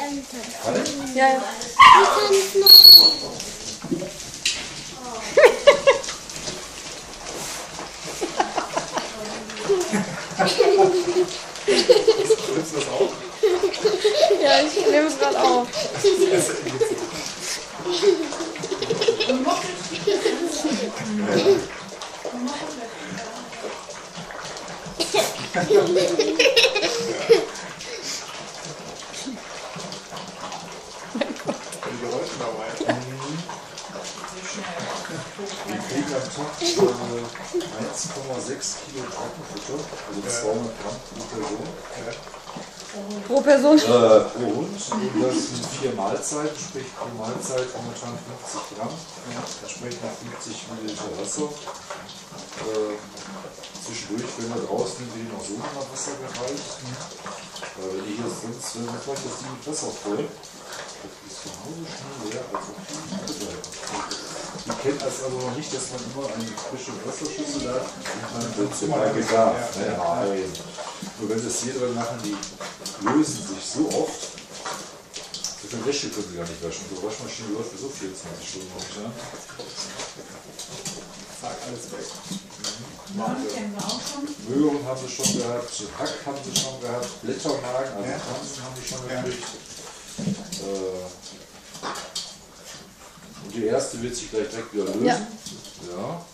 eintanzen. Ja, ja. Ich tanze noch. Nimmst du das auch? Ja, ich nehme es gerade auf. Die Geräusche dabei. Wir kriegen am Tag 1,6 Kilo Trockenfutter, also 200 Gramm pro Person. Pro Person. Pro Hund. Und das sind 4 Mahlzeiten, sprich pro Mahlzeit momentan 50 Gramm, entsprechend 50 Milliliter Wasser. Zwischendurch, wenn wir draußen sind, wird noch so noch Wasser gereicht. Wenn ich jetzt sonst mache ich das Ding mit Wasser voll. Das ist genauso schnell leer, als ob die kennt das also noch nicht, dass man immer eine frische Wasserschüssel hat und man wird bei Bedarf. Nein. Nur wenn sie es hier drin machen, die lösen sich so oft. So viel Wäsche können sie gar nicht waschen. So Waschmaschine läuft für so 24 Stunden momentan. Zack, alles weg. Kennen wir auch schon. Möhren haben sie schon gehabt, Hack haben sie schon gehabt, Blättermagen, also Pflanzen haben sie schon gekriegt. Und die erste wird sich gleich direkt wieder lösen. Ja. Ja.